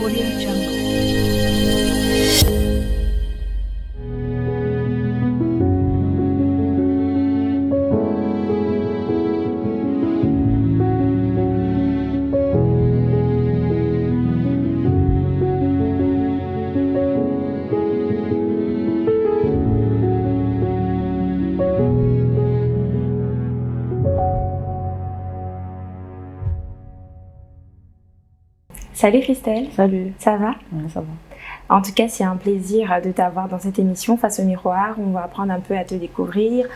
Audio Jungle. Salut Christelle. Salut. Ça va? Ouais, ça va. En tout cas, c'est un plaisir de t'avoir dans cette émission Face au miroir. On va apprendre un peu à te découvrir,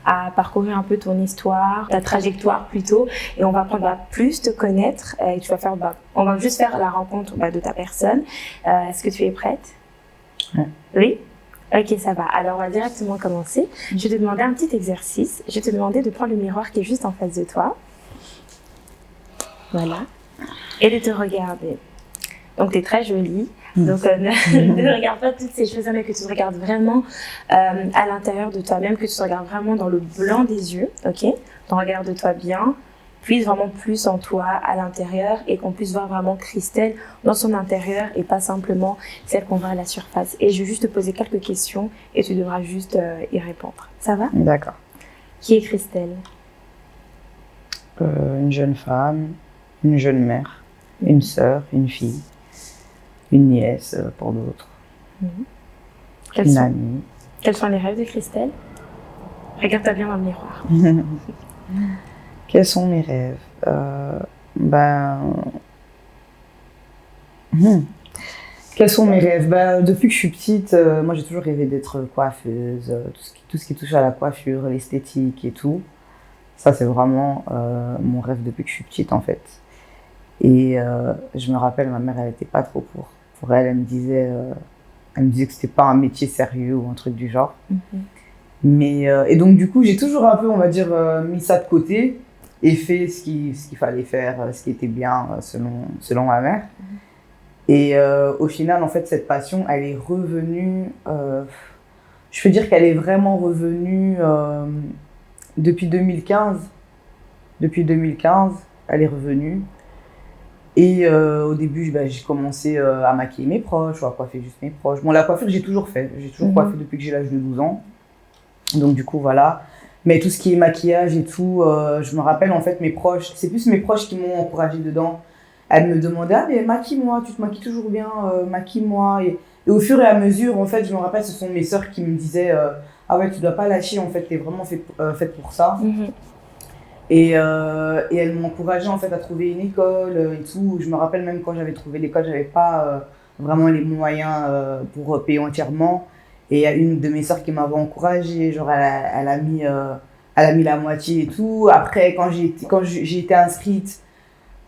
à parcourir un peu ton histoire, ta trajectoire plutôt, et on va apprendre à plus te connaître. Et tu vas faire, on va juste faire la rencontre de ta personne. Est-ce que tu es prête? Ouais. Oui? Ok, ça va. Alors, on va directement commencer. Je vais te demander un petit exercice. Je vais te demander de prendre le miroir qui est juste en face de toi. Voilà. Et de te regarder. Donc, tu es très jolie. Donc, ne regarde pas toutes ces choses, mais que tu te regardes vraiment à l'intérieur de toi-même, que tu te regardes vraiment dans le blanc des yeux, ok? Donc, regarde-toi bien, puise vraiment plus en toi, à l'intérieur, et qu'on puisse voir vraiment Christelle dans son intérieur et pas simplement celle qu'on voit à la surface. Et je vais juste te poser quelques questions et tu devras juste y répondre. Ça va? D'accord. Qui est Christelle? Une jeune femme, une jeune mère, une sœur, une fille, une nièce pour d'autres, une amie. Quels sont les rêves de Christelle? Regarde-toi bien dans le miroir. Quels sont mes rêves? Quels sont mes rêves? Depuis que je suis petite, moi j'ai toujours rêvé d'être coiffeuse, tout ce qui touche à la coiffure, l'esthétique et tout. Ça c'est vraiment mon rêve depuis que je suis petite en fait. Et je me rappelle, ma mère, elle n'était pas trop pour. Pour elle, elle me disait que c'était pas un métier sérieux ou un truc du genre. Mais, et donc, du coup, j'ai toujours un peu, on va dire, mis ça de côté et fait ce qu'il fallait faire, ce qui était bien selon ma mère. Et au final, en fait, cette passion, elle est revenue, je peux dire qu'elle est vraiment revenue depuis 2015. Depuis 2015, elle est revenue. Et au début, j'ai commencé à maquiller mes proches ou à coiffer juste mes proches. Bon, la coiffure, j'ai toujours fait. J'ai toujours coiffé depuis que j'ai l'âge de 12 ans. Donc, du coup, voilà. Mais tout ce qui est maquillage et tout, je me rappelle, en fait, mes proches, c'est plus mes proches qui m'ont encouragée dedans. Elles me demandaient, ah, mais maquille-moi, tu te maquilles toujours bien, maquille-moi. Et au fur et à mesure, en fait, je me rappelle, ce sont mes sœurs qui me disaient, ah ouais, tu dois pas lâcher, en fait, t'es vraiment faite pour ça. Et elles m'ont encouragée en fait à trouver une école et tout. Je me rappelle même quand j'avais trouvé l'école, j'avais pas vraiment les moyens pour payer entièrement. Et il y a une de mes sœurs qui m'avait encouragée, genre elle a mis la moitié et tout. Après quand j'ai été inscrite,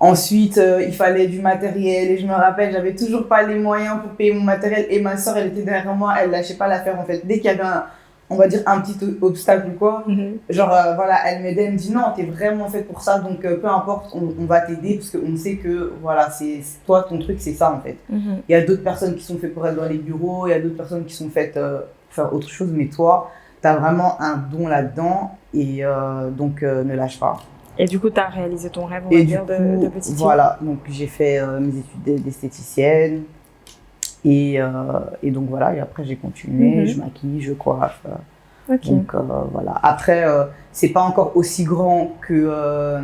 ensuite il fallait du matériel et je me rappelle, j'avais toujours pas les moyens pour payer mon matériel et ma sœur elle était derrière moi, elle lâchait pas l'affaire en fait. Dès qu'il y avait on va dire un petit obstacle ou quoi, genre voilà, elle m'aidait, elle me dit non, t'es vraiment faite pour ça, donc peu importe, on va t'aider parce qu'on sait que voilà, c'est toi, ton truc, c'est ça en fait. Il y a d'autres personnes qui sont faites pour être dans les bureaux, il y a d'autres personnes qui sont faites pour faire autre chose, mais toi, t'as vraiment un don là-dedans et donc ne lâche pas. Et du coup, t'as réalisé ton rêve, on va dire, de petite fille. Voilà, donc j'ai fait mes études d'esthéticienne. Et donc voilà, et après j'ai continué, je maquille, je coiffe. Donc voilà. Après, c'est pas encore aussi grand que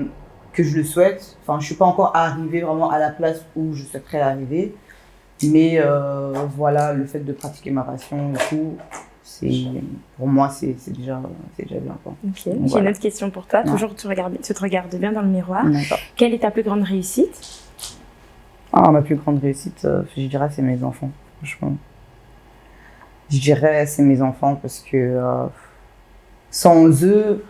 je le souhaite. Enfin, je suis pas encore arrivée vraiment à la place où je souhaiterais arriver. Mais voilà, le fait de pratiquer ma passion et tout, pour moi, c'est déjà bien. Okay. J'ai une autre question pour toi. Toujours, tu te regardes bien dans le miroir. Quelle est ta plus grande réussite? Ma plus grande réussite, je dirais, c'est mes enfants, franchement. Je dirais, c'est mes enfants parce que sans eux,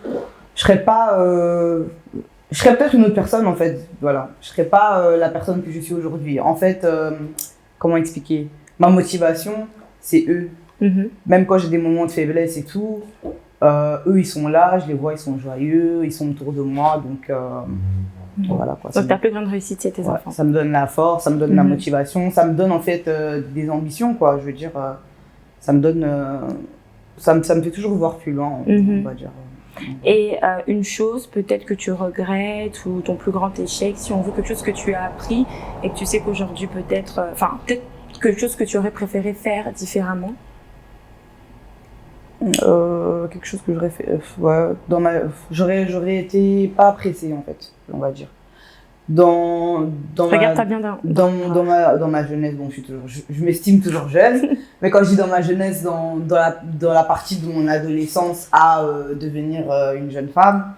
je serais peut-être une autre personne, en fait. Voilà. Je serais pas la personne que je suis aujourd'hui. En fait, comment expliquer? Ma motivation, c'est eux. Même quand j'ai des moments de faiblesse et tout, eux, ils sont là, je les vois, ils sont joyeux, ils sont autour de moi, donc... Voilà, quoi. Donc ta plus grande réussite, c'est tes enfants. Ça me donne la force, ça me donne la motivation, ça me donne en fait des ambitions, quoi. Je veux dire, ça me donne, ça me fait toujours voir plus loin, on va dire. Et une chose peut-être que tu regrettes ou ton plus grand échec, si on veut quelque chose que tu as appris et que tu sais qu'aujourd'hui peut-être quelque chose que tu aurais préféré faire différemment. Quelque chose que j'aurais fait, ouais, j'aurais été pas pressée en fait, on va dire. Regarde-toi bien dans ma jeunesse, bon, je m'estime toujours jeune, mais quand je dis dans ma jeunesse, dans la partie de mon adolescence à devenir une jeune femme,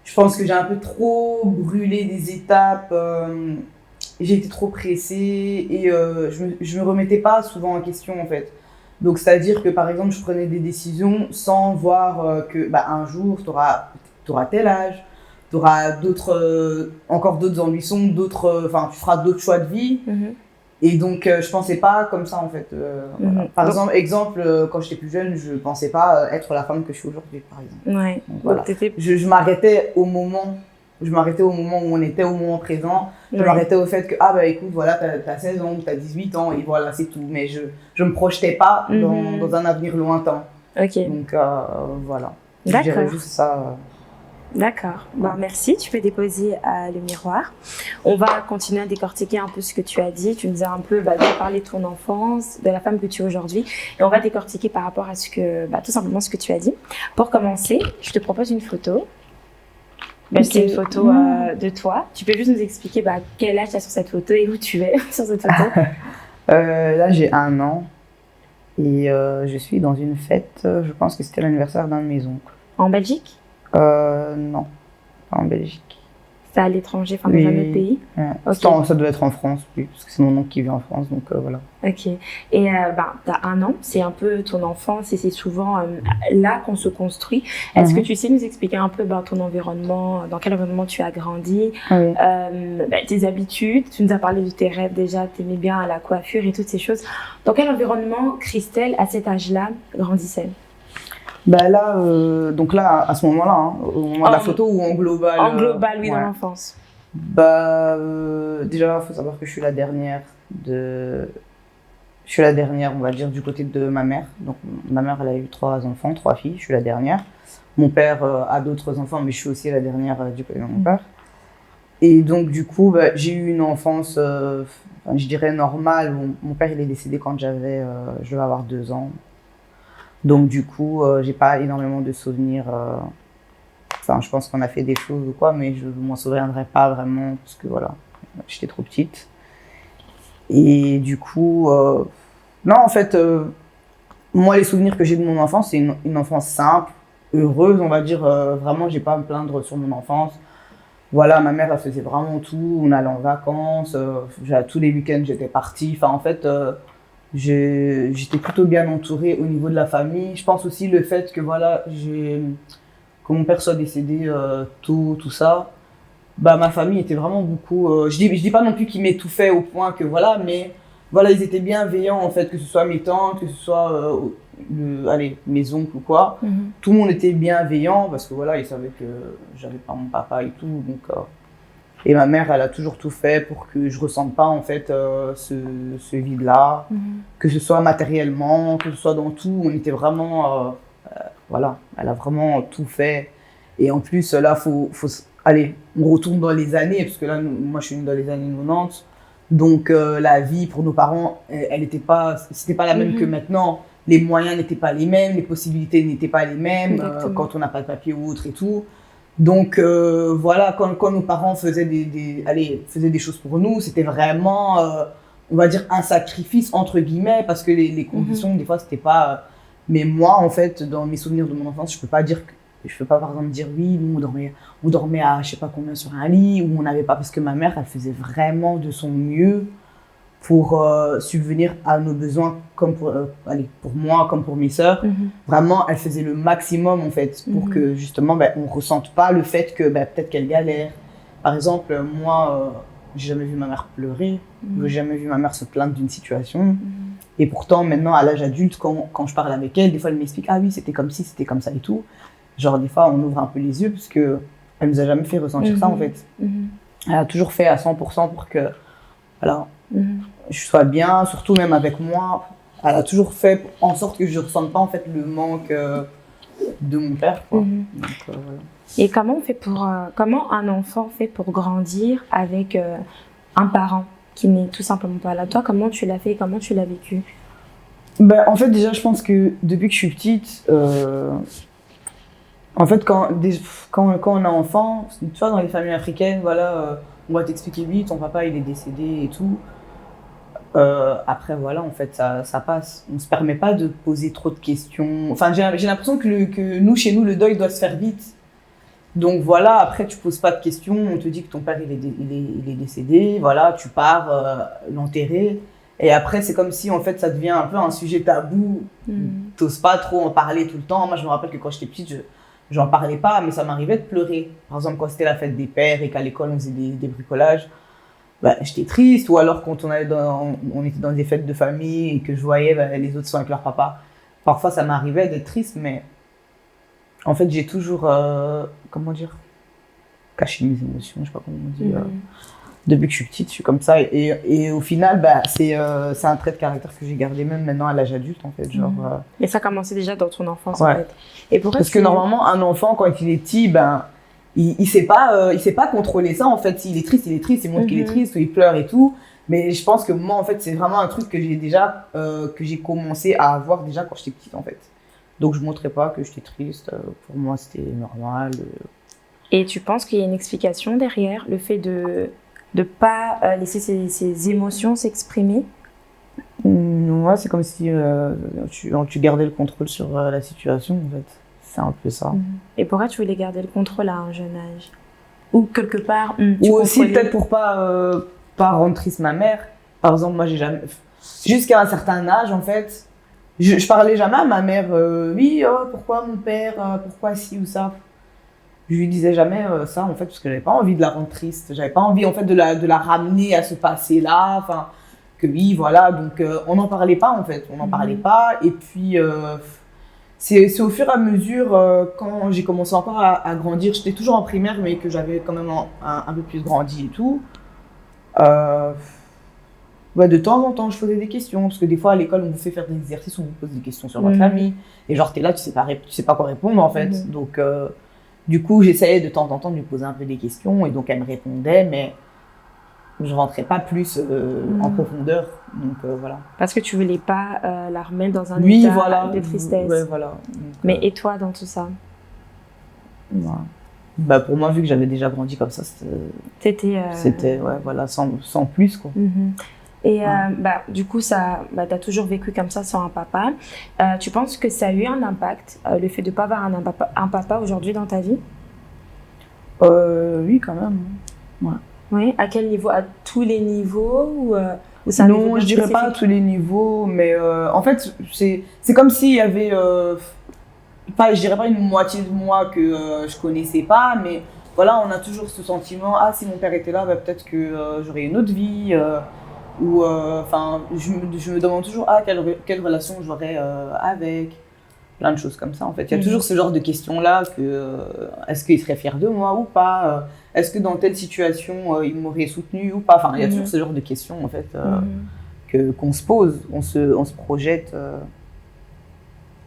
je pense que j'ai un peu trop brûlé des étapes, j'ai été trop pressée et je me remettais pas souvent en question en fait. Donc c'est-à-dire que par exemple, je prenais des décisions sans voir que un jour, tu auras tel âge, tu auras encore d'autres ambitions, tu feras d'autres choix de vie. Et donc, je pensais pas comme ça, en fait. Voilà. Par exemple, quand j'étais plus jeune, je pensais pas être la femme que je suis aujourd'hui, par exemple. Ouais. Donc, voilà. Je m'arrêtais au moment où on était, au moment présent. Je m'arrêtais au fait que, écoute, voilà, t'as 16 ans, t'as 18 ans, et voilà, c'est tout. Mais je me projetais pas dans un avenir lointain. Ok. Donc, voilà. D'accord. Je dirais juste ça. D'accord. Merci. Tu peux déposer le miroir. On va continuer à décortiquer un peu ce que tu as dit. Tu nous as un peu parlé de ton enfance, de la femme que tu es aujourd'hui. Et on va décortiquer par rapport à tout simplement ce que tu as dit. Pour commencer, je te propose une photo. C'est une photo de toi. Tu peux juste nous expliquer quel âge tu as sur cette photo et où tu es sur cette photo. Là, j'ai 1 an. Et je suis dans une fête. Je pense que c'était l'anniversaire d'un de mes oncles. En Belgique? Non, pas en Belgique. C'est à l'étranger, dans un autre pays? Okay. Ça doit être en France, oui, parce que c'est mon oncle qui vit en France, donc voilà. Ok. Et t'as 1 an, c'est un peu ton enfance et c'est souvent là qu'on se construit. Est-ce que tu sais nous expliquer un peu ton environnement, dans quel environnement tu as grandi, tes habitudes? Tu nous as parlé de tes rêves déjà, tu aimais bien la coiffure et toutes ces choses. Dans quel environnement Christelle, à cet âge-là, grandissait? Donc là, à ce moment-là, au moment de la photo ou en global? En global, oui, dans l'enfance. Déjà, il faut savoir que je suis la dernière, on va dire, du côté de ma mère. Donc, ma mère, elle a eu 3 enfants, 3 filles, je suis la dernière. Mon père a d'autres enfants, mais je suis aussi la dernière du côté de mon père. Et donc, du coup, j'ai eu une enfance, je dirais, normale. Mon père, il est décédé quand je devais avoir 2 ans. Donc du coup, j'ai pas énormément de souvenirs. Je pense qu'on a fait des choses ou quoi, mais je m'en souviendrai pas vraiment parce que voilà, j'étais trop petite. Et du coup, non, en fait, moi, les souvenirs que j'ai de mon enfance, c'est une enfance simple, heureuse, on va dire. Vraiment, j'ai pas à me plaindre sur mon enfance. Voilà, ma mère, elle faisait vraiment tout. On allait en vacances. Tous les week-ends, j'étais partie. En fait. J'étais plutôt bien entourée au niveau de la famille. Je pense aussi le fait que que mon père soit décédé tôt, tout ça. Ma famille était vraiment beaucoup. Je dis pas non plus qu'ils m'étouffaient au point que voilà, mais voilà, ils étaient bienveillants en fait, que ce soit mes tantes, que ce soit mes oncles ou quoi. Tout le monde était bienveillant parce que voilà, ils savaient que j'avais pas mon papa et tout, donc. Et ma mère, elle a toujours tout fait pour que je ressente pas en fait ce vide-là, que ce soit matériellement, que ce soit dans tout. On était vraiment, voilà, elle a vraiment tout fait. Et en plus, là, on retourne dans les années, parce que là, moi, je suis dans les années 90. Donc, la vie pour nos parents, c'était pas la même que maintenant. Les moyens n'étaient pas les mêmes, les possibilités n'étaient pas les mêmes, quand on n'a pas de papier ou autre et tout. Donc voilà, quand nos parents faisaient des choses pour nous, c'était vraiment, on va dire, un sacrifice entre guillemets, parce que les conditions, des fois, c'était pas. Mais moi, en fait, dans mes souvenirs de mon enfance, je peux pas par exemple dire oui, nous on dormait à je sais pas combien sur un lit, ou on n'avait pas, parce que ma mère, elle faisait vraiment de son mieux pour subvenir à nos besoins, comme pour moi, comme pour mes sœurs. Vraiment, elle faisait le maximum, en fait, pour que, justement, on ressente pas le fait que peut-être qu'elle galère. Par exemple, moi, j'ai jamais vu ma mère pleurer, j'ai jamais vu ma mère se plaindre d'une situation. Et pourtant, maintenant, à l'âge adulte, quand je parle avec elle, des fois, elle m'explique « Ah oui, c'était comme ci, c'était comme ça et tout ». Genre, des fois, on ouvre un peu les yeux, parce qu'elle nous a jamais fait ressentir ça, en fait. Elle a toujours fait à 100% pour que, voilà, je sois bien, surtout même avec moi. Elle a toujours fait en sorte que je ne ressente pas en fait le manque de mon père, quoi. Mhm. Donc, voilà. Et comment on fait comment un enfant fait pour grandir avec un parent qui n'est tout simplement pas là? Toi, comment tu l'as fait? Comment tu l'as vécu? Ben, en fait, déjà, je pense que depuis que je suis petite, en fait, quand on est enfant, tu vois, dans les familles africaines, voilà, on va t'expliquer, oui, ton papa, il est décédé et tout. Après, voilà, en fait, ça passe. On se permet pas de poser trop de questions. Enfin, j'ai l'impression que nous, chez nous, le deuil doit se faire vite. Donc voilà, après, tu poses pas de questions. On te dit que ton père, il est décédé. Voilà, tu pars l'enterrer. Et après, c'est comme si, en fait, ça devient un peu un sujet tabou. T'oses pas trop en parler tout le temps. Moi, je me rappelle que quand j'étais petite, j'en parlais pas, mais ça m'arrivait de pleurer. Par exemple, quand c'était la fête des pères et qu'à l'école, on faisait des bricolages. Bah, j'étais triste, ou alors quand on était dans des fêtes de famille et que je voyais les autres sont avec leur papa. Parfois, ça m'arrivait d'être triste, mais en fait, j'ai toujours, comment dire, caché mes émotions, je sais pas comment on dit. Depuis que je suis petite, je suis comme ça. Et au final, bah, c'est un trait de caractère que j'ai gardé même maintenant à l'âge adulte, en fait. Genre, Mais ça commençait déjà dans ton enfance, ouais. en fait. Et pourquoi parce que normalement, un enfant, quand il est petit, ben, il sait pas contrôler ça, en fait. S'il est triste, il montre qu'il est triste, ou il pleure et tout. Mais je pense que moi, en fait, c'est vraiment un truc que j'ai commencé à avoir déjà quand j'étais petite, en fait. Donc, je montrais pas que j'étais triste. Pour moi, c'était normal. Et tu penses qu'il y a une explication derrière le fait de pas laisser ses émotions s'exprimer? Ouais, c'est comme si tu gardais le contrôle sur la situation, en fait. C'est un peu ça. Et pourquoi tu voulais garder le contrôle à un jeune âge? Ou quelque part, ou aussi peut-être pour pas rendre triste ma mère. Par exemple, moi, j'ai jamais... Jusqu'à un certain âge, en fait, je parlais jamais à ma mère. Oui, pourquoi mon père? Pourquoi ci ou ça? Je lui disais jamais ça, en fait, parce que j'avais pas envie de la rendre triste. J'avais pas envie, en fait, de la ramener à ce passé-là. Enfin, que oui, voilà. Donc, on n'en parlait pas, en fait. On n'en parlait pas. Et puis... c'est au fur et à mesure, quand j'ai commencé encore à grandir, j'étais toujours en primaire, mais que j'avais quand même un peu plus grandi et tout. Bah, de temps en temps, je posais des questions, parce que des fois, à l'école, on vous fait faire des exercices, on vous pose des questions sur votre famille. Et genre, t'es là, tu sais pas quoi répondre, en fait. Donc, du coup, j'essayais de temps en temps de lui poser un peu des questions, et donc elle me répondait, mais je rentrais pas plus en profondeur. Donc, voilà. Parce que tu voulais pas la remettre dans un Oui, état voilà. de tristesse. Ouais, voilà. Donc, mais et toi, dans tout ça? Voilà. Bah, pour moi, vu que j'avais déjà grandi comme ça, c'était ouais, voilà, sans plus, quoi. Et bah, du coup, bah, tu as toujours vécu comme ça sans un papa. Tu penses que ça a eu un impact, le fait de ne pas avoir un papa aujourd'hui dans ta vie? Oui, quand même. Ouais. Oui, à quel niveau? À tous les niveaux ou ça non, je dirais pas à tous les niveaux, mais en fait, c'est comme s'il y avait... je dirais pas une moitié de moi que je connaissais pas, mais voilà, on a toujours ce sentiment, ah, si mon père était là, bah, peut-être que j'aurais une autre vie, ou enfin, je me demande toujours, ah, quelle relation j'aurais avec, plein de choses comme ça, en fait. Il y a toujours ce genre de questions-là, est-ce qu'il serait fier de moi ou pas, est-ce que dans telle situation, il m'aurait soutenu ou pas, enfin, il y a toujours ce genre de questions, en fait, qu'on se pose, on se projette.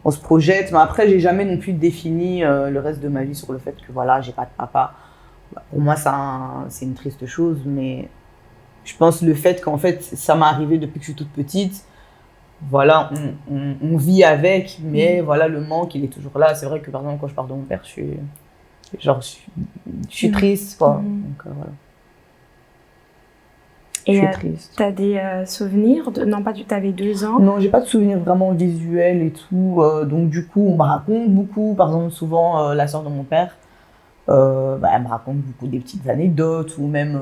On se projette, mais après, j'ai jamais non plus défini le reste de ma vie sur le fait que voilà, j'ai pas de papa. Bah, pour moi, c'est une triste chose, mais je pense le fait qu'en fait, ça m'est arrivé depuis que je suis toute petite. Voilà, on vit avec, mais voilà, le manque, il est toujours là. C'est vrai que par exemple, quand je parle de mon père, je suis triste, quoi. Donc, voilà. Et tu as des souvenirs non, pas tu avais 2 ans? Non, j'ai pas de souvenirs vraiment visuels et tout. Donc, du coup, on me raconte beaucoup. Par exemple, souvent, la sœur de mon père, bah, elle me raconte beaucoup des petites anecdotes, ou même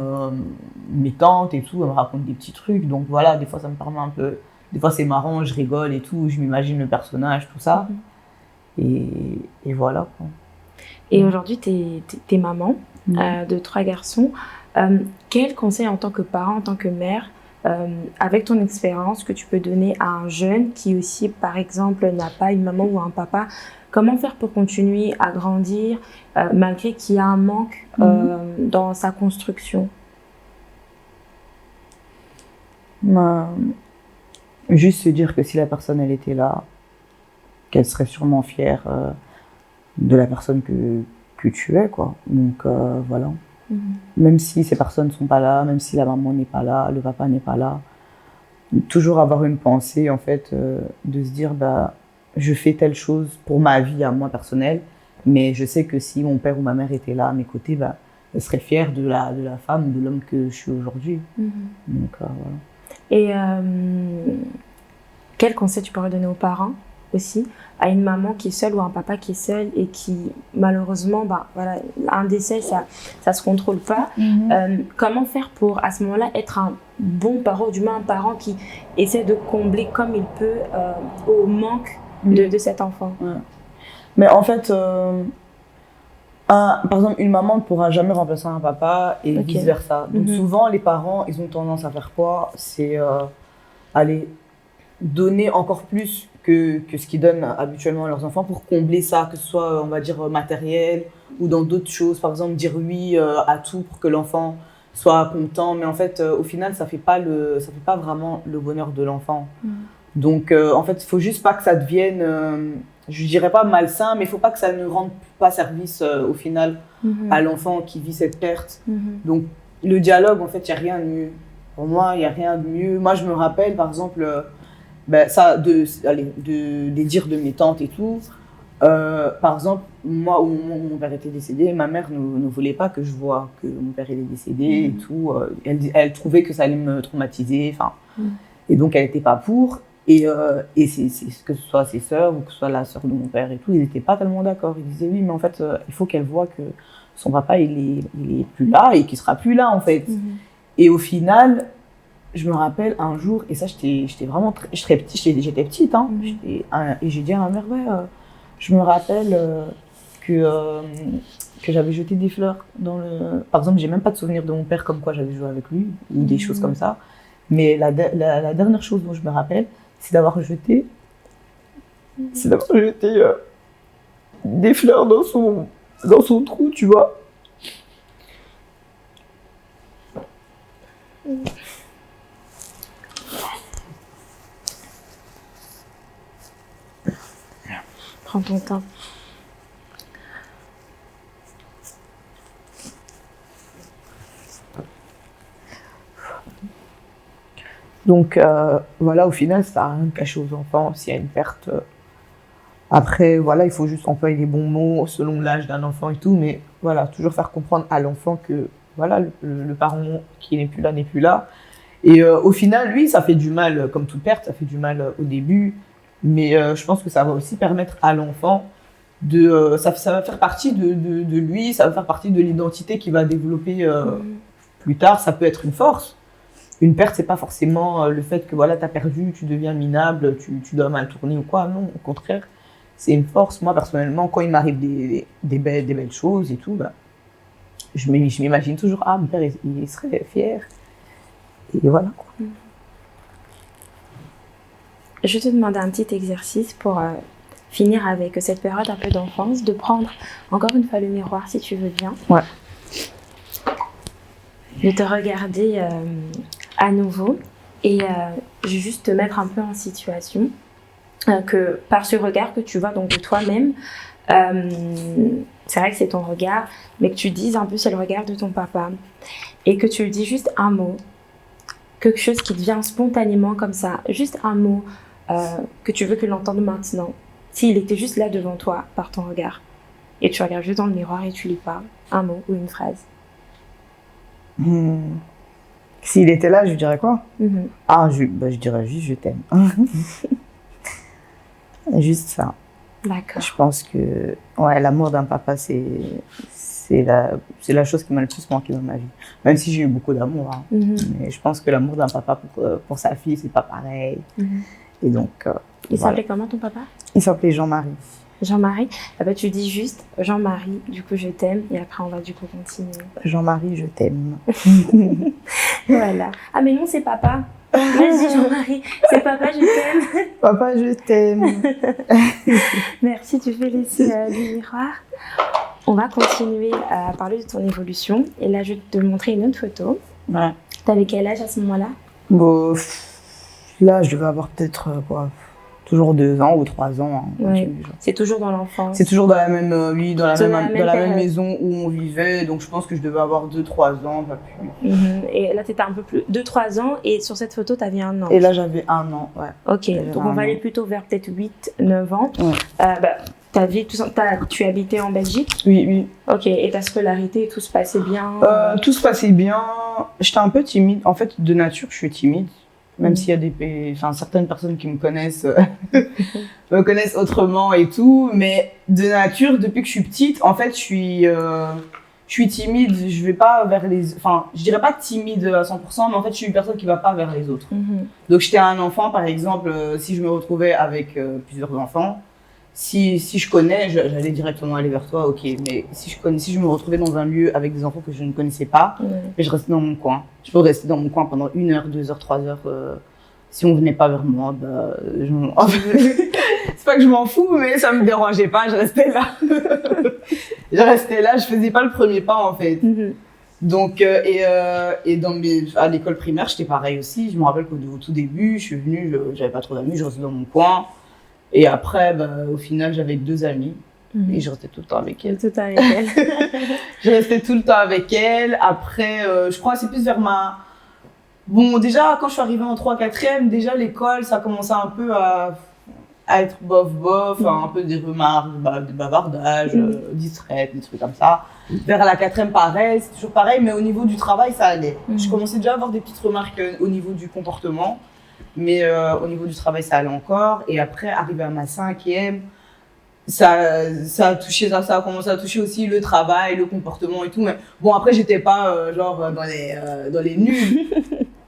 mes tantes et tout, elles me racontent des petits trucs. Donc, voilà, des fois, ça me permet un peu. Des fois, c'est marrant, je rigole et tout, je m'imagine le personnage, tout ça. Et voilà, quoi. Et aujourd'hui, t'es maman de 3 garçons. Quel conseil en tant que parent, en tant que mère, avec ton expérience, que tu peux donner à un jeune qui aussi, par exemple, n'a pas une maman ou un papa? Comment faire pour continuer à grandir malgré qu'il y a un manque dans sa construction? Juste se dire que si la personne, elle était là, qu'elle serait sûrement fière de la personne que tu es, quoi. Donc, voilà. Même si ces personnes ne sont pas là, même si la maman n'est pas là, le papa n'est pas là, toujours avoir une pensée, en fait, de se dire, bah, je fais telle chose pour ma vie, à moi, personnelle, mais je sais que si mon père ou ma mère étaient là à mes côtés, bah, je serais fière de la femme ou de l'homme que je suis aujourd'hui. Donc, voilà. Et quel conseil tu pourrais donner aux parents aussi, à une maman qui est seule ou un papa qui est seul et qui, malheureusement, bah, voilà, un décès, ça se contrôle pas. Comment faire pour, à ce moment-là, être un bon parent, du moins un parent qui essaie de combler comme il peut au manque de cet enfant? Mais en fait, par exemple, une maman ne pourra jamais remplacer un papa et vice-versa. Donc souvent, les parents, ils ont tendance à faire quoi? C'est aller donner encore plus que ce qu'ils donnent habituellement à leurs enfants pour combler ça, que ce soit, on va dire, matériel ou dans d'autres choses. Par exemple, dire oui à tout pour que l'enfant soit content. Mais en fait, au final, ça fait pas vraiment le bonheur de l'enfant. Donc, en fait, il faut juste pas que ça devienne, je dirais pas malsain, mais il faut pas que ça ne rende pas service au final à l'enfant qui vit cette perte. Donc, le dialogue, en fait, il n'y a rien de mieux. Pour moi, il n'y a rien de mieux. Moi, je me rappelle, par exemple, ça, des dires de mes tantes et tout. Par exemple, moi, au moment où mon père était décédé, ma mère ne voulait pas que je vois que mon père était décédé et tout. Elle trouvait que ça allait me traumatiser. Et donc, elle n'était pas pour. Et que ce soit ses sœurs ou que ce soit la sœur de mon père et tout, ils n'étaient pas tellement d'accord. Ils disaient oui, mais en fait, il faut qu'elle voie que son papa, il est plus là et qu'il sera plus là, en fait. Et au final, je me rappelle un jour, et ça, j'étais vraiment j'étais petite, hein, et j'ai dit à ma mère, je me rappelle que j'avais jeté des fleurs dans le... Par exemple, j'ai même pas de souvenir de mon père comme quoi j'avais joué avec lui, ou des choses comme ça. Mais la dernière chose dont je me rappelle, c'est d'avoir jeté des fleurs dans son trou, tu vois. Prends ton temps. Donc voilà, au final, ça n'a rien de caché aux enfants s'il y a une perte. Après, voilà, il faut juste employer les bons mots selon l'âge d'un enfant et tout, mais voilà, toujours faire comprendre à l'enfant que voilà, le parent qui n'est plus là n'est plus là. Et au final, lui, ça fait du mal, comme toute perte, ça fait du mal au début, mais je pense que ça va aussi permettre à l'enfant ça va faire partie de lui, ça va faire partie de l'identité qu'il va développer plus tard. Ça peut être une force. Une perte, c'est pas forcément le fait que voilà, t'as perdu, tu deviens minable, tu dois mal tourner ou quoi. Non, au contraire, c'est une force. Moi, personnellement, quand il m'arrive des belles choses et tout, bah, je m'imagine toujours, mon père, il serait fier. Et voilà, quoi. Je vais te demander un petit exercice pour finir avec cette période un peu d'enfance, de prendre encore une fois le miroir, si tu veux bien. Ouais. De te regarder à nouveau et je vais juste te mettre un peu en situation que par ce regard que tu vois donc de toi-même, c'est vrai que c'est ton regard, mais que tu dises un peu c'est le regard de ton papa et que tu lui dis juste un mot, quelque chose qui te vient spontanément comme ça, juste un mot que tu veux que l'entende maintenant, s'il était juste là devant toi par ton regard et tu regardes juste dans le miroir et tu lui parles, un mot ou une phrase. S'il était là, je dirais quoi? Je dirais juste je t'aime. Juste ça. D'accord. Je pense que l'amour d'un papa, c'est la chose qui m'a le plus manqué dans ma vie. Même si j'ai eu beaucoup d'amour. Hein. Mais je pense que l'amour d'un papa pour sa fille, c'est pas pareil. Et donc, il s'appelait comment ton papa? Il s'appelait Jean-Marie. Jean-Marie, tu dis juste Jean-Marie, du coup je t'aime, et après on va du coup continuer. Jean-Marie, je t'aime. Voilà. Ah mais non, c'est papa. Vas-y Jean-Marie, c'est papa, je t'aime. Papa, je t'aime. Merci, tu fais laisser du miroir. On va continuer à parler de ton évolution, et là je vais te montrer une autre photo. Ouais. T'avais quel âge à ce moment-là? Bon, là je devais avoir peut-être toujours 2 ans ou 3 ans. Hein, Ouais. C'est toujours dans l'enfance. C'est toujours dans la même, oui, dans la Dans même maison où on vivait. Donc je pense que je devais avoir 2-3 ans, pas plus. Et là, tu étais un peu plus 2-3 ans et sur cette photo, tu avais 1 an. Et là, j'avais 1 an, ouais. Ok, donc on va aller plutôt vers peut-être 8-9 ans. Ouais. Tu habitais en Belgique? Oui, oui. Ok, et ta scolarité, tout se passait bien? Tout se passait bien. J'étais un peu timide. En fait, de nature, je suis timide. Même s'il y a certaines personnes qui me connaissent, me connaissent autrement et tout. Mais de nature, depuis que je suis petite, en fait, je suis timide. Je vais pas vers les... Enfin, je dirais pas timide à 100%, mais en fait, je suis une personne qui va pas vers les autres. Donc, j'étais un enfant, par exemple, si je me retrouvais avec plusieurs enfants, si je connais, j'allais directement aller vers toi, ok. Mais si je me retrouvais dans un lieu avec des enfants que je ne connaissais pas, je restais dans mon coin. Je peux rester dans mon coin pendant 1 heure, 2 heures, 3 heures. Si on venait pas vers moi, c'est pas que je m'en fous, mais ça me dérangeait pas. Je restais là. Je faisais pas le premier pas en fait. Donc et à l'école primaire, j'étais pareil aussi. Je me rappelle qu'au tout début, je suis venue, j'avais pas trop d'amis, je restais dans mon coin. Et après, au final, j'avais 2 amies et je restais tout le temps avec elles. Tout le temps avec elles. Je restais tout le temps avec elles. Après, je crois que c'est plus vers ma... Bon, déjà, quand je suis arrivée en 3-4e, déjà l'école, ça commençait un peu à être bof, un peu des remarques, des bavardages, distraites, des trucs comme ça. Vers la 4e, pareil, c'est toujours pareil, mais au niveau du travail, ça allait. Je commençais déjà à avoir des petites remarques au niveau du comportement. Mais au niveau du travail, ça allait encore. Et après, arrivé à ma 5e, ça a commencé à toucher aussi le travail, le comportement et tout. Mais bon, après, j'étais pas dans les nuls.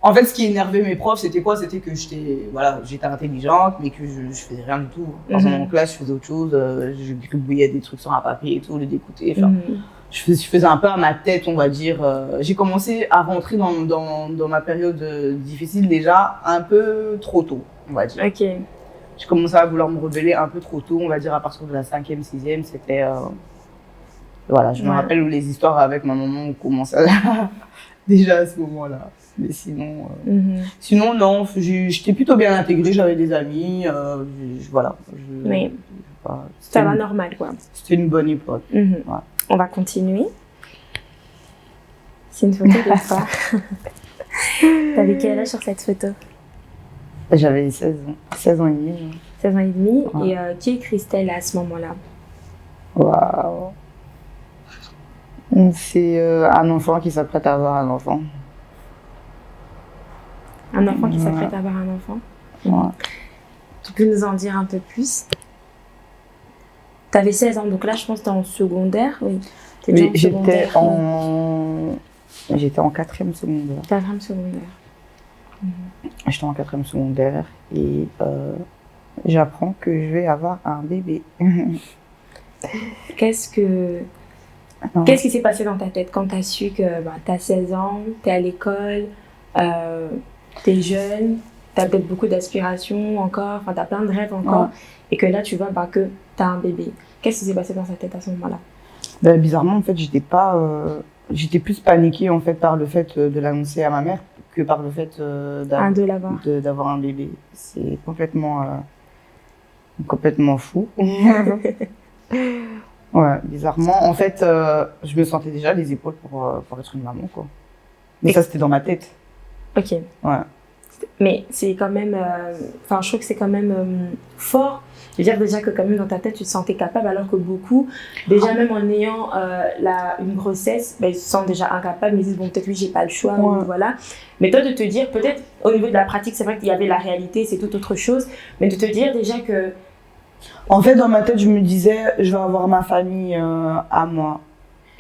En fait, ce qui énervait mes profs, c'était quoi? C'était que j'étais intelligente, mais que je faisais rien du tout. Par exemple, en classe, je faisais autre chose. Je gribouillais des trucs sur un papier et tout, le découter. Je faisais un peu à ma tête, on va dire. J'ai commencé à rentrer dans ma période difficile déjà un peu trop tôt, on va dire. Ok. J'ai commencé à vouloir me rebeller un peu trop tôt, on va dire à partir de la 5e, 6e. C'était... Voilà, je me rappelle où les histoires avec ma maman ont commencé déjà à ce moment-là. Mais sinon non, j'étais plutôt bien intégrée, j'avais des amis, voilà. Mais ça va normal, quoi. C'était une bonne époque. Ouais. On va continuer. C'est une photo de toi. T'avais quel âge sur cette photo? J'avais 16 ans et demi. 16 ans et demi. Ouais. Et qui est Christelle à ce moment-là? Waouh. C'est un enfant qui s'apprête à avoir un enfant. Un enfant qui s'apprête à avoir un enfant? Ouais. Tu peux nous en dire un peu plus? T'avais 16 ans, donc là je pense que t'es en secondaire, oui. Oui, j'étais en 4e secondaire. 4e secondaire. J'étais en 4e secondaire et j'apprends que je vais avoir un bébé. Qu'est-ce qui s'est passé dans ta tête quand t'as su que t'as 16 ans, t'es à l'école, t'es jeune, t'as peut-être beaucoup d'aspirations encore, t'as plein de rêves encore, et que là tu vois que t'as un bébé. Qu'est-ce qui s'est passé dans ta tête à ce moment-là? Bizarrement, en fait, j'étais plus paniquée en fait par le fait de l'annoncer à ma mère que par le fait d'avoir un bébé. C'est complètement fou. Ouais, bizarrement. En fait, je me sentais déjà les épaules pour être une maman, quoi. Mais ça, c'était dans ma tête. Ok. Ouais. Mais c'est quand même... je trouve que c'est quand même fort. Je veux dire déjà que quand même dans ta tête, tu te sentais capable, alors que beaucoup, déjà même en ayant une grossesse, ils se sentent déjà incapables, ils disent bon, peut-être oui, j'ai pas le choix, voilà. Mais toi, de te dire, peut-être au niveau de la pratique, c'est vrai qu'il y avait la réalité, c'est tout autre chose, mais de te dire déjà que... En fait, dans ma tête, je me disais, je vais avoir ma famille à moi.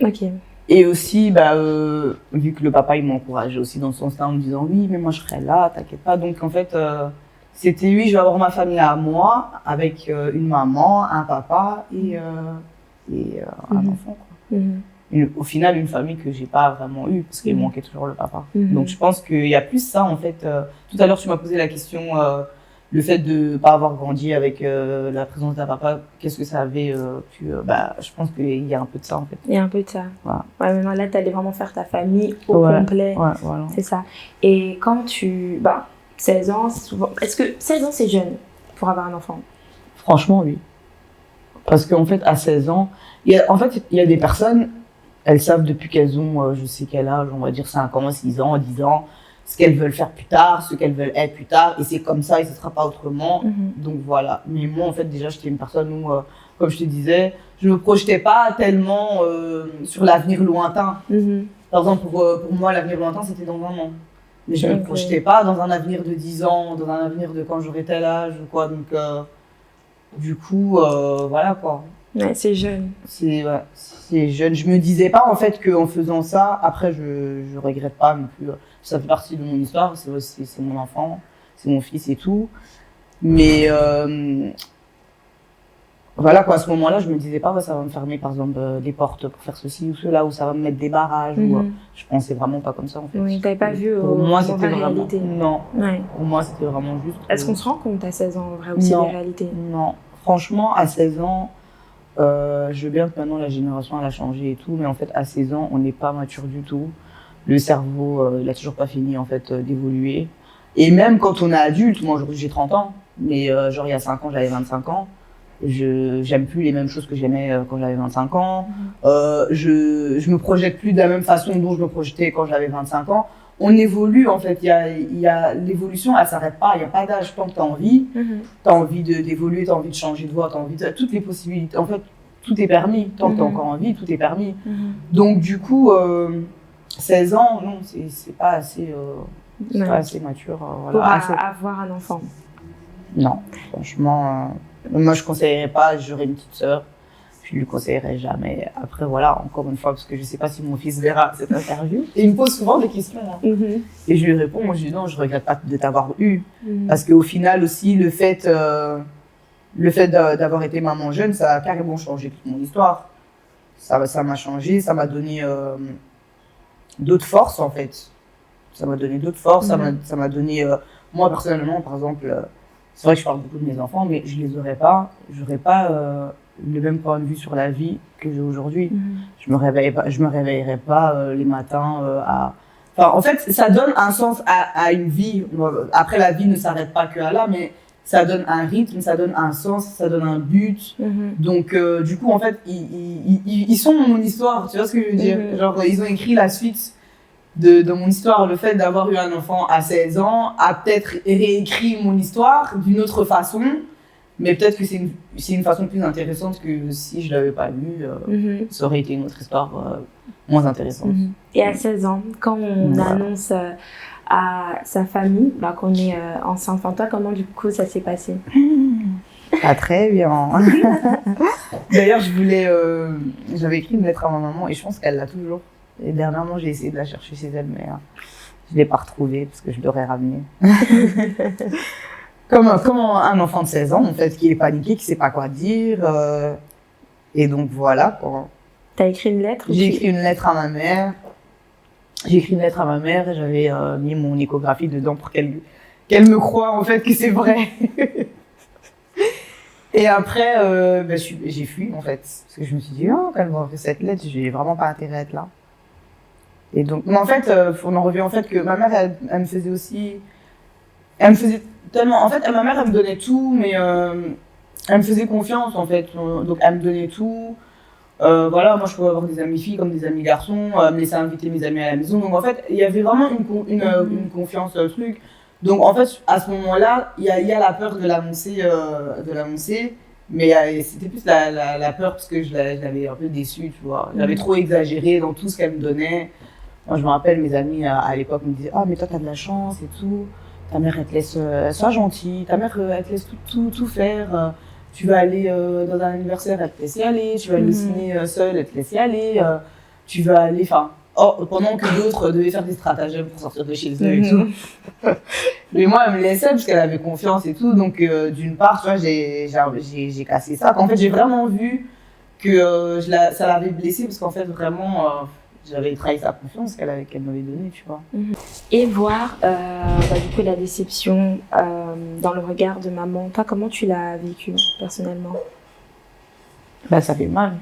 Ok. Et aussi, vu que le papa, il m'encourageait aussi dans ce sens-là, en me disant oui, mais moi je serai là, t'inquiète pas. Donc en fait, c'était oui, je vais avoir ma famille à moi, avec une maman, un papa et un enfant, quoi. Au final, une famille que j'ai pas vraiment eue, parce qu'il manquait toujours le papa. Donc je pense qu'il y a plus ça, en fait. Tout à l'heure, tu m'as posé la question, le fait de pas avoir grandi avec la présence d'un papa, qu'est-ce que ça avait pu... je pense qu'il y a un peu de ça, en fait. Il y a un peu de ça. Voilà. Ouais, maintenant, là, t'allais vraiment faire ta famille au complet. Ouais, voilà. C'est ça. Et quand 16 ans, souvent... Est-ce que 16 ans, c'est jeune pour avoir un enfant? Franchement, oui. Parce qu'en fait, à 16 ans, il y a des personnes, elles savent depuis qu'elles ont, je sais quel âge, on va dire 5 ans, 6 ans, 10 ans, ce qu'elles veulent faire plus tard, ce qu'elles veulent être plus tard, et c'est comme ça et ce sera pas autrement. Donc voilà. Mais moi, en fait, déjà, j'étais une personne où, comme je te disais, je me projetais pas tellement sur l'avenir lointain. Par exemple, pour moi, l'avenir lointain, c'était dans un an. Mais je me projetais pas dans un avenir de 10 ans, dans un avenir de quand j'aurai tel âge ou quoi. Donc, du coup, voilà quoi. Ouais, c'est jeune. C'est jeune. Je me disais pas en fait qu'en faisant ça, après je regrette pas non plus. Ça fait partie de mon histoire, c'est mon enfant, c'est mon fils et tout. Mais voilà quoi, à ce moment-là, je me disais pas, ouais, ça va me fermer par exemple des portes pour faire ceci ou cela, ou ça va me mettre des barrages. Ou, je pensais vraiment pas comme ça en fait. Oui, t'avais pas vu pour moi, c'était vraiment réalité. Non. Ouais. Pour moi, c'était vraiment juste. Est-ce qu'on se rend compte à 16 ans en vrai aussi des réalités? Non. Franchement, à 16 ans, je veux bien que maintenant la génération elle a changé et tout, mais en fait à 16 ans on n'est pas mature du tout. Le cerveau il a toujours pas fini en fait d'évoluer. Et même quand on est adulte, moi aujourd'hui j'ai 30 ans, mais genre il y a 5 ans j'avais 25 ans, j'aime plus les mêmes choses que j'aimais quand j'avais 25 ans. Je me projette plus de la même façon dont je me projetais quand j'avais 25 ans. On évolue en fait, il y a l'évolution, elle s'arrête pas, il n'y a pas d'âge tant que tu as envie. Tu as envie d'évoluer, tu as envie de changer de voie, tu as envie de toutes les possibilités. En fait, tout est permis. Tant que tu as encore envie, tout est permis. Donc du coup, 16 ans, non, c'est pas assez, pas assez mature. Voilà, pour avoir un enfant. Non, franchement, moi je conseillerais pas, j'aurais une petite sœur. Je lui conseillerais jamais. Après, voilà, encore une fois, parce que je sais pas si mon fils verra cette interview. Et il me pose souvent des questions. Hein. Et je lui réponds, moi je dis non, je regrette pas de t'avoir eu. Parce qu'au final aussi, le fait d'avoir été maman jeune, ça a carrément changé toute mon histoire. Ça m'a changé, ça m'a donné d'autres forces en fait. Ça m'a donné d'autres forces, ça m'a donné... moi personnellement, par exemple, c'est vrai que je parle beaucoup de mes enfants, mais je les aurais pas, j'aurais pas... le même point de vue sur la vie que j'ai aujourd'hui. Je me réveillerais pas les matins à... Enfin, en fait, ça donne un sens à une vie. Après, la vie ne s'arrête pas que à là, mais ça donne un rythme, ça donne un sens, ça donne un but. Donc, du coup, en fait, ils sont mon histoire, tu vois ce que je veux dire? Genre, ils ont écrit la suite de mon histoire. Le fait d'avoir eu un enfant à 16 ans a peut-être réécrit mon histoire d'une autre façon. Mais peut-être que c'est une façon plus intéressante que si je l'avais pas lu, ça aurait été une autre histoire moins intéressante. Et à 16 ans, quand on annonce à sa famille qu'on est enceinte, enfin toi, comment du coup ça s'est passé? Pas très bien. D'ailleurs, j'avais écrit une lettre à ma maman et je pense qu'elle l'a toujours. Et dernièrement, j'ai essayé de la chercher chez elle, mais je l'ai pas retrouvée parce que je l'aurais ramenée. Comme un enfant de 16 ans, en fait, qui est paniqué, qui sait pas quoi dire. Et donc, voilà, quoi. T'as écrit une lettre? J'ai écrit une lettre à ma mère. Et j'avais mis mon échographie dedans pour qu'elle me croie, en fait, que c'est vrai. Et après, j'ai fui, en fait. Parce que je me suis dit, oh, quand elle m'a envoyé cette lettre, j'ai vraiment pas intérêt à être là. Et donc, mais en fait, on en revient, en fait, que ma mère, elle me faisait aussi... Elle me faisait tellement... En fait, ma mère, elle me donnait tout, mais elle me faisait confiance, en fait. Donc, elle me donnait tout. Voilà, moi, je pouvais avoir des amis filles comme des amis garçons, me laisser inviter mes amis à la maison. Donc, en fait, il y avait vraiment une confiance truc. Donc, en fait, à ce moment-là, il y a la peur de l'annoncer. Mais c'était plus la peur parce que je l'avais un peu déçue, tu vois. J'avais trop exagéré dans tout ce qu'elle me donnait. Moi, je me rappelle, mes amis à l'époque me disaient « Ah, mais toi, t'as de la chance et tout. Ta mère, elle te laisse... sois gentille. Ta mère, elle te laisse tout faire. Tu vas aller dans un anniversaire, elle te laisse y aller. Tu vas aller au ciné seule, elle te laisse y aller. Tu vas aller... Enfin, pendant que d'autres devaient faire des stratagèmes pour sortir de chez eux et tout. Mais moi, elle me laissait parce qu'elle avait confiance et tout. Donc, d'une part, tu vois, j'ai cassé ça. En fait, j'ai vraiment vu que ça l'avait blessée parce qu'en fait, vraiment... j'avais trahi sa confiance qu'elle m'avait donnée, tu vois. Et voir, du coup, la déception dans le regard de maman. Toi, comment tu l'as vécu, personnellement? Ça fait mal.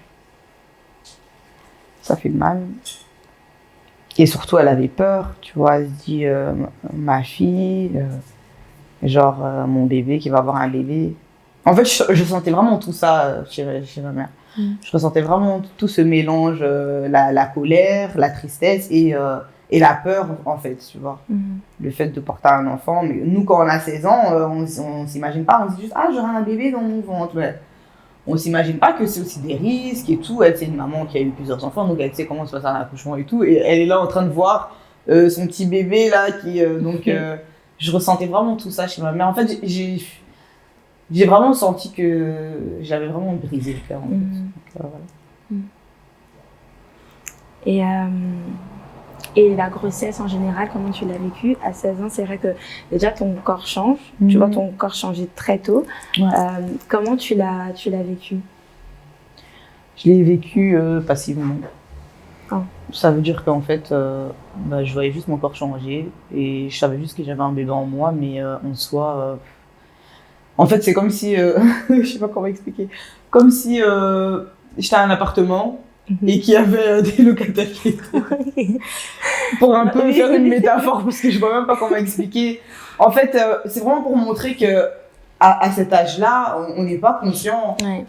Ça fait mal. Et surtout, elle avait peur, tu vois. Elle se dit, ma fille, Genre, mon bébé qui va avoir un bébé. En fait, je sentais vraiment tout ça chez ma mère. Je ressentais vraiment tout ce mélange, la colère, la tristesse et la peur, en fait, tu vois. Le fait de porter un enfant. Mais nous, quand on a 16 ans, on ne s'imagine pas. On se dit juste, ah, j'aurai un bébé dans mon ventre. Ouais. On ne s'imagine pas que c'est aussi des risques et tout. Elle, c'est une maman qui a eu plusieurs enfants, donc elle sait comment se passe un accouchement et tout. Et elle est là en train de voir son petit bébé, là, qui... je ressentais vraiment tout ça chez ma mère. En fait, j'ai vraiment senti que j'avais vraiment brisé le cœur, en fait. Donc, voilà. Et la grossesse en général, comment tu l'as vécue? À 16 ans, c'est vrai que déjà ton corps change. Tu vois ton corps changer très tôt. Ouais. Comment tu l'as vécu? Je l'ai vécu passivement. Oh. Ça veut dire qu'en fait, je voyais juste mon corps changer et je savais juste que j'avais un bébé en moi, mais en soi... En fait, c'est comme si... je sais pas comment expliquer. Comme si j'étais à un appartement et qu'il y avait des locataires qui étaient... Pour un peu faire une métaphore, parce que je vois même pas comment expliquer. En fait, c'est vraiment pour montrer que à cet âge-là, on n'est pas conscient. Ouais.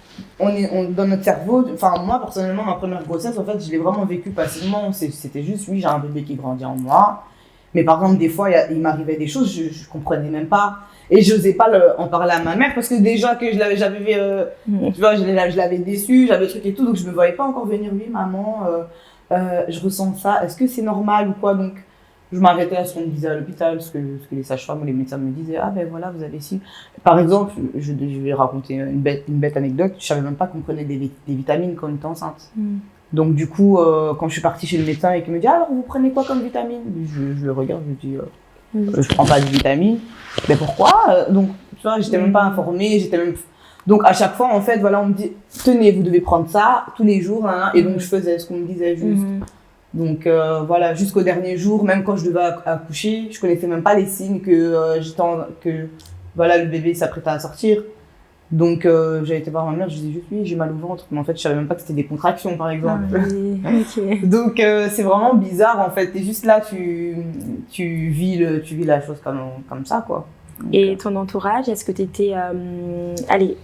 Dans notre cerveau... Enfin, moi, personnellement, ma première grossesse, en fait, je l'ai vraiment vécue passivement. C'était juste, oui, j'ai un bébé qui grandit en moi. Mais par exemple, des fois, il m'arrivait des choses, je comprenais même pas. Et je n'osais pas en parler à ma mère parce que déjà que j'avais tu vois, je l'avais déçue, j'avais des trucs et tout, donc je me voyais pas encore venir, oui, maman, je ressens ça, est-ce que c'est normal ou quoi? Donc, je m'arrêtais à ce qu'on me disait à l'hôpital, ce que les sages-femmes ou les médecins me disaient, ah ben voilà, vous avez ci. Par exemple, je vais raconter une bête anecdote, je savais même pas qu'on prenait des vitamines quand on était enceinte. Donc du coup, quand je suis partie chez le médecin et qu'il me dit, alors vous prenez quoi comme vitamine? Je le regarde, je lui dis, je prends pas de vitamines. Mais pourquoi? Donc, tu vois, j'étais même pas informée, Donc, à chaque fois, en fait, voilà, on me dit, tenez, vous devez prendre ça tous les jours, hein, et donc je faisais ce qu'on me disait juste. Donc, voilà, jusqu'au dernier jour, même quand je devais accoucher, je connaissais même pas les signes que voilà, le bébé s'apprêtait à sortir. Donc, j'ai été voir ma mère, je disais juste, oui, j'ai mal au ventre. Mais en fait, je savais même pas que c'était des contractions, par exemple. Okay. Donc, c'est vraiment bizarre, en fait. T'es juste là, tu vis la chose comme ça, quoi. Donc, et ton entourage, est-ce que t'étais...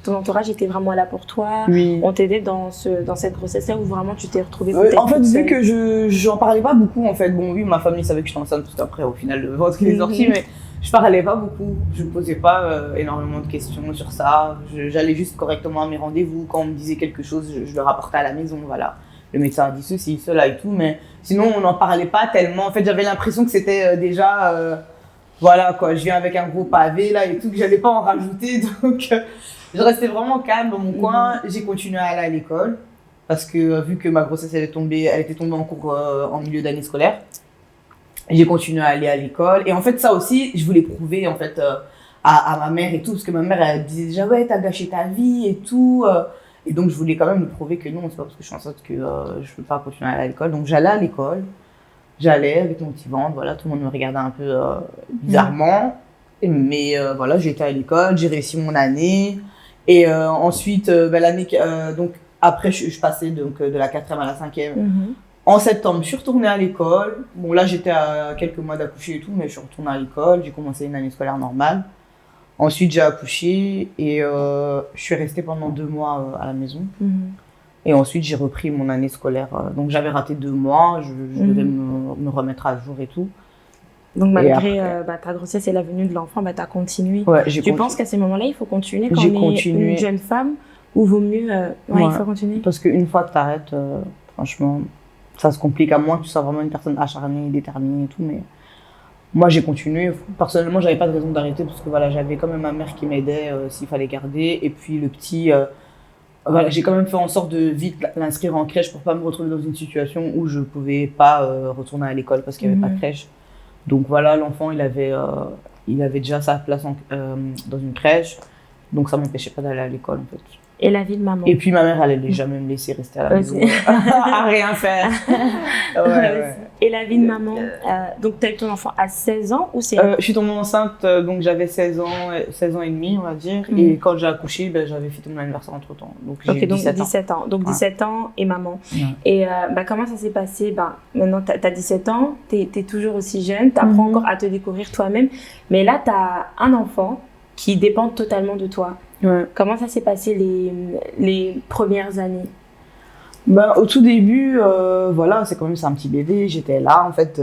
ton entourage était vraiment là pour toi? Oui. On t'aidait dans cette grossesse-là où vraiment tu t'es retrouvée en fait, vu que j'en parlais pas beaucoup, en fait. Bon, oui, ma famille savait que j'étais enceinte tout après, au final, le ventre est sorti, mais... Je parlais pas beaucoup, je me posais pas énormément de questions sur ça. J'allais juste correctement à mes rendez-vous. Quand on me disait quelque chose, je le rapportais à la maison, voilà. Le médecin a dit ceci, cela et tout, mais sinon on n'en parlait pas tellement. En fait, j'avais l'impression que c'était déjà, voilà quoi, je viens avec un gros pavé là et tout, que j'allais pas en rajouter. Donc je restais vraiment calme dans mon coin. J'ai continué à aller à l'école parce que vu que ma grossesse elle était tombée en cours en milieu d'année scolaire. J'ai continué à aller à l'école. Et en fait, ça aussi, je voulais prouver en fait, à ma mère et tout. Parce que ma mère, elle disait déjà, ouais, t'as gâché ta vie et tout. Et donc, je voulais quand même lui prouver que non, c'est pas parce que je suis enceinte que je peux pas continuer à aller à l'école. Donc, j'allais à l'école. J'allais avec mon petit ventre. Voilà, tout le monde me regardait un peu bizarrement. Mais voilà, j'étais à l'école. J'ai réussi mon année. Et ensuite, l'année... donc, après, je passais donc, de la 4e à la 5e. En septembre, je suis retournée à l'école. Bon, là, j'étais à quelques mois d'accoucher et tout, mais je suis retournée à l'école. J'ai commencé une année scolaire normale. Ensuite, j'ai accouché et je suis restée pendant 2 mois à la maison. Et ensuite, j'ai repris mon année scolaire. Donc, j'avais raté 2 mois. Je devais me remettre à jour et tout. Donc, malgré ta grossesse et la venue de l'enfant, tu as continué. Ouais, tu penses qu'à ces moments-là, il faut continuer quand on est une jeune femme ou vaut mieux... il faut continuer? Parce qu'une fois que tu arrêtes, franchement... Ça se complique à moins que tu sois vraiment une personne acharnée, déterminée et tout, mais moi j'ai continué. Personnellement, j'avais pas de raison d'arrêter parce que voilà, j'avais quand même ma mère qui m'aidait s'il fallait garder. Et puis le petit, voilà, j'ai quand même fait en sorte de vite l'inscrire en crèche pour pas me retrouver dans une situation où je pouvais pas retourner à l'école parce qu'il y avait pas de crèche. Donc voilà, l'enfant il avait déjà sa place dans une crèche, donc ça m'empêchait pas d'aller à l'école en fait. Et la vie de maman. Et puis ma mère, elle allait jamais me laisser rester à la maison à rien faire. Ouais. Et la vie de maman, donc tu as eu ton enfant à 16 ans ou c'est... Je suis tombée enceinte, donc j'avais 16 ans et demi, on va dire. Et quand j'ai accouché, j'avais fêté mon anniversaire entre-temps. Donc j'ai eu 17 ans. Donc 17 ans et maman. Ouais. Et comment ça s'est passé? Maintenant, tu as 17 ans, tu es toujours aussi jeune, tu apprends encore à te découvrir toi-même. Mais là, tu as un enfant qui dépend totalement de toi. Ouais. Comment ça s'est passé les premières années? Au tout début, voilà, c'est un petit bébé. J'étais là, en fait,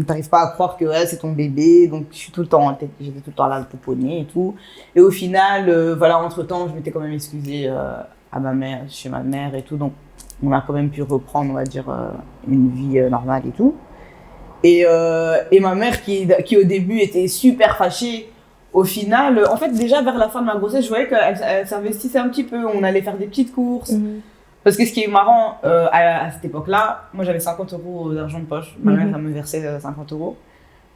t'arrives pas à croire que c'est ton bébé, donc j'étais tout le temps là à le pouponner et tout. Et au final, entre-temps, je m'étais quand même excusée à ma mère, chez ma mère et tout, donc on a quand même pu reprendre, on va dire, une vie normale et tout. Et ma mère qui au début était super fâchée. Au final, en fait, déjà vers la fin de ma grossesse, je voyais qu'elle s'investissait un petit peu. On allait faire des petites courses. Parce que ce qui est marrant, à cette époque-là, moi j'avais 50 € d'argent de poche. Ma mère, elle me versait 50 €.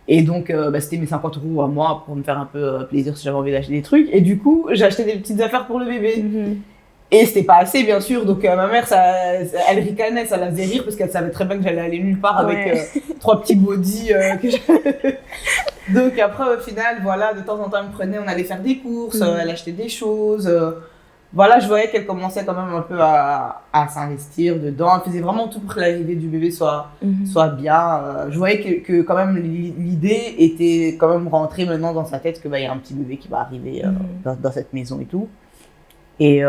Et donc, c'était mes 50 € à moi pour me faire un peu plaisir si j'avais envie d'acheter des trucs. Et du coup, j'ai acheté des petites affaires pour le bébé. Et c'était pas assez, bien sûr. Donc, ma mère, elle ricanait, ça la faisait rire parce qu'elle savait très bien que j'allais aller nulle part avec 3 petits bodys que j'avais. Donc, après, au final, voilà, de temps en temps, elle me prenait, on allait faire des courses, elle achetait des choses. Voilà, je voyais qu'elle commençait quand même un peu à s'investir dedans. Elle faisait vraiment tout pour que l'arrivée du bébé soit bien. Je voyais que quand même l'idée était quand même rentrée maintenant dans sa tête que y a un petit bébé qui va arriver dans cette maison et tout. Et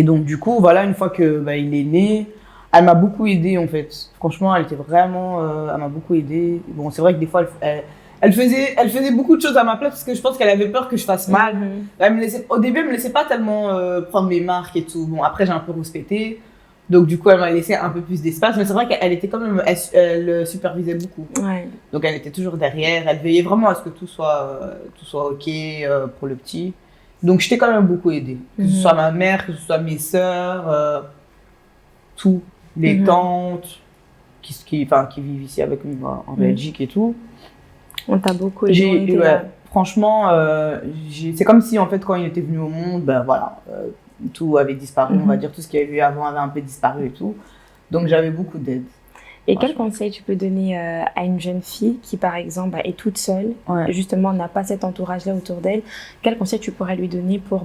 donc du coup, voilà, une fois que il est né, elle m'a beaucoup aidée en fait. Franchement, elle m'a beaucoup aidée. Bon, c'est vrai que des fois, elle faisait beaucoup de choses à ma place parce que je pense qu'elle avait peur que je fasse mal. Au début, elle me laissait pas tellement prendre mes marques et tout. Bon, après, j'ai un peu rouspété. Donc, du coup, elle m'a laissé un peu plus d'espace. Mais c'est vrai qu'elle était quand même, elle supervisait beaucoup. Ouais. Donc, elle était toujours derrière. Elle veillait vraiment à ce que tout soit OK pour le petit. Donc, je t'ai quand même beaucoup aidée. Que ce soit ma mère, que ce soit mes sœurs, tout. Les tantes qui vivent ici avec nous en Belgique et tout. On t'a beaucoup aidé. Franchement, c'est comme si en fait quand il était venu au monde, tout avait disparu, on va dire, tout ce qu'il y avait eu avant avait un peu disparu et tout. Donc j'avais beaucoup d'aide. Et quel conseil tu peux donner à une jeune fille qui par exemple est toute seule, justement n'a pas cet entourage-là autour d'elle? Quel conseil tu pourrais lui donner pour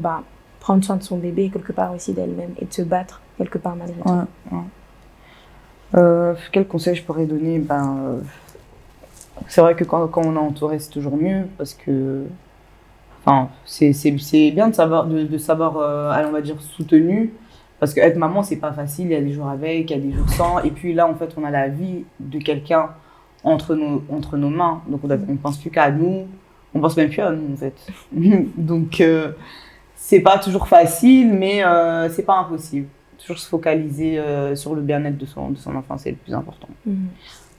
prendre soin de son bébé et quelque part aussi d'elle-même et de se battre quelque part malgré tout? Quel conseil je pourrais donner? C'est vrai que quand on est entouré, c'est toujours mieux parce que c'est bien de savoir, on va dire, soutenu. Parce qu'être maman, c'est pas facile. Il y a des jours avec, il y a des jours sans. Et puis là, en fait, on a la vie de quelqu'un entre nos mains. Donc, on pense plus qu'à nous. On pense même plus à nous, en fait. Donc, c'est pas toujours facile, mais c'est pas impossible. Toujours se focaliser sur le bien-être de son enfant, c'est le plus important.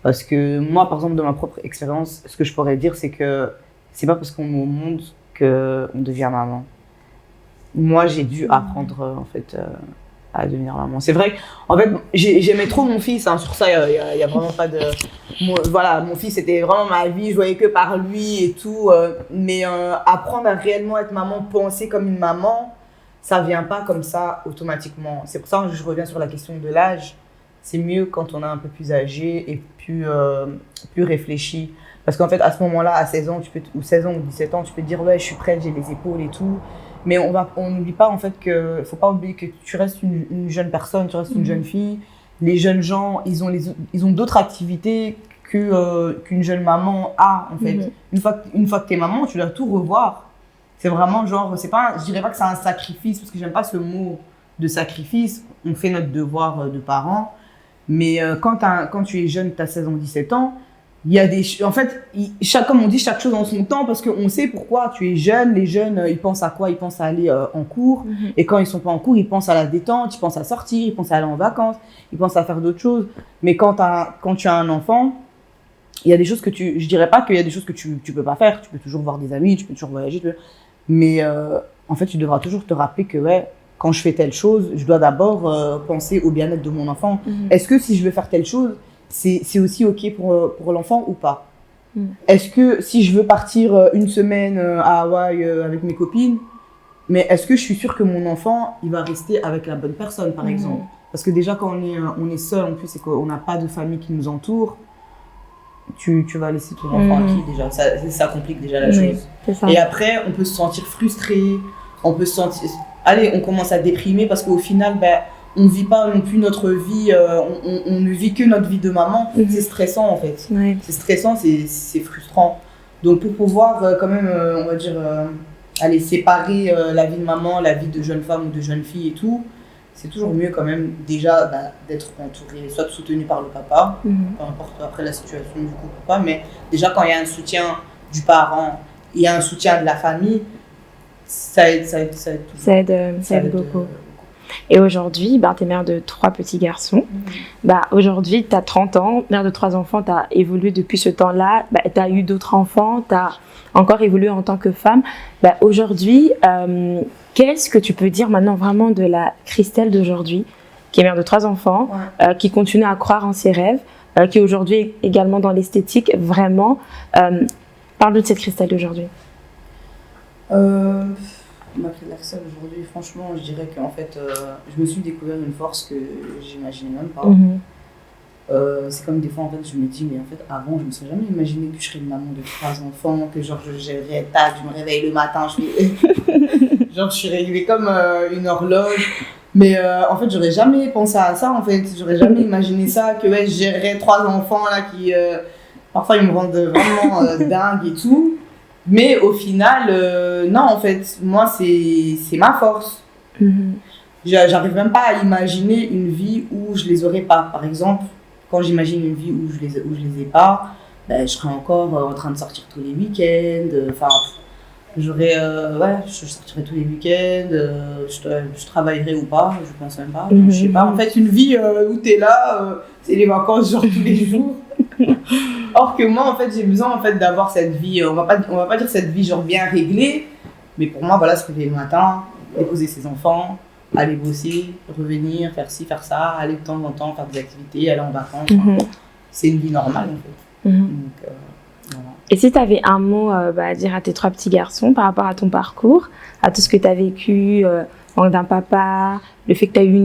Parce que moi, par exemple, de ma propre expérience, ce que je pourrais dire, c'est que c'est pas parce qu'on est au monde qu'on devient maman. Moi, j'ai dû apprendre, en fait, à devenir maman. C'est vrai qu'en fait, j'aimais trop mon fils, hein, sur ça, il y a vraiment pas de... mon fils, c'était vraiment ma vie, je voyais que par lui et tout. Mais apprendre à réellement être maman, penser comme une maman, ça vient pas comme ça automatiquement. C'est pour ça que je reviens sur la question de l'âge. C'est mieux quand on est un peu plus âgé et plus réfléchi. Parce qu'en fait, à ce moment-là, à 16 ans, ou 16 ans ou 17 ans, tu peux te dire « ouais, je suis prête, j'ai les épaules et tout ». Mais on n'oublie pas en fait que, faut pas oublier que tu restes une jeune personne, tu restes une jeune fille. Les jeunes gens, ils ont d'autres activités qu'une jeune maman a en fait. Une fois que t'es maman, tu dois tout revoir. C'est vraiment genre, je dirais pas que c'est un sacrifice parce que j'aime pas ce mot de sacrifice. On fait notre devoir de parents. Mais quand tu es jeune, tu as 16 ans, 17 ans, il y a en fait, comme on dit, chaque chose en son temps, parce qu'on sait pourquoi tu es jeune. Les jeunes, ils pensent à quoi? Ils pensent à aller en cours. Et quand ils sont pas en cours, ils pensent à la détente, ils pensent à sortir, ils pensent à aller en vacances, ils pensent à faire d'autres choses. Mais quand tu as un enfant, il y a des choses je dirais pas qu'il y a des choses que tu peux pas faire. Tu peux toujours voir des amis, tu peux toujours voyager. Mais en fait, tu devras toujours te rappeler que quand je fais telle chose, je dois d'abord penser au bien-être de mon enfant. Est-ce que si je veux faire telle chose, c'est aussi OK pour l'enfant ou pas? Est-ce que si je veux partir une semaine à Hawaï avec mes copines, mais est-ce que je suis sûre que mon enfant, il va rester avec la bonne personne, par exemple? Parce que déjà, quand on est seul, en plus, et qu'on n'a pas de famille qui nous entoure, tu vas laisser ton enfant à qui déjà ça complique déjà la chose. Et après, on peut se sentir frustré, on peut se sentir... Allez, on commence à déprimer parce qu'au final, on ne vit pas non plus notre vie, on ne vit que notre vie de maman. C'est stressant en fait. C'est stressant, c'est frustrant. Donc pour pouvoir quand même, on va dire, aller séparer la vie de maman, la vie de jeune femme ou de jeune fille et tout, c'est toujours mieux quand même déjà d'être entouré, soit soutenu par le papa, peu importe après la situation du couple ou pas, mais déjà quand il y a un soutien du parent, il y a un soutien de la famille, ça aide beaucoup. Et aujourd'hui, tu es mère de 3 petits garçons. Aujourd'hui, tu as 30 ans, mère de 3 enfants, tu as évolué depuis ce temps-là. Tu as eu d'autres enfants, tu as encore évolué en tant que femme. Aujourd'hui, qu'est-ce que tu peux dire maintenant vraiment de la Christelle d'aujourd'hui, qui est mère de 3 enfants, qui continue à croire en ses rêves, qui est aujourd'hui également dans l'esthétique, vraiment. Parle-nous de cette Christelle d'aujourd'hui. Ma Christelle aujourd'hui, franchement, je dirais qu'en fait, je me suis découvert une force que j'imaginais même pas. C'est comme des fois, en fait, je me dis, mais en fait, avant, je me serais jamais imaginé que je serais une maman de 3 enfants, que genre, je me réveille le matin, genre, je suis réglée comme une horloge. Mais en fait, j'aurais jamais pensé à ça, en fait. J'aurais jamais imaginé ça, que je gérerais 3 enfants, là, qui, parfois, ils me rendent vraiment dingue et tout. Mais au final, non, en fait, moi, c'est ma force. J'arrive même pas à imaginer une vie où je les aurais pas. Par exemple, quand j'imagine une vie où je les ai pas, je serais encore en train de sortir tous les week-ends. Enfin, je sortirais tous les week-ends. Je travaillerais ou pas, je pense même pas. Je sais pas. En fait, une vie où t'es là, c'est les vacances genre tous les jours. Or que moi, en fait, j'ai besoin en fait d'avoir cette vie. On va pas dire cette vie genre bien réglée, mais pour moi, voilà, se réveiller le matin, déposer ses enfants, aller bosser, revenir, faire ci, faire ça, aller de temps en temps faire des activités, aller en vacances. C'est une vie normale en fait. Donc, voilà. Et si tu avais un mot à dire à tes 3 petits garçons par rapport à ton parcours, à tout ce que tu as vécu, d'un papa, le fait que tu as eu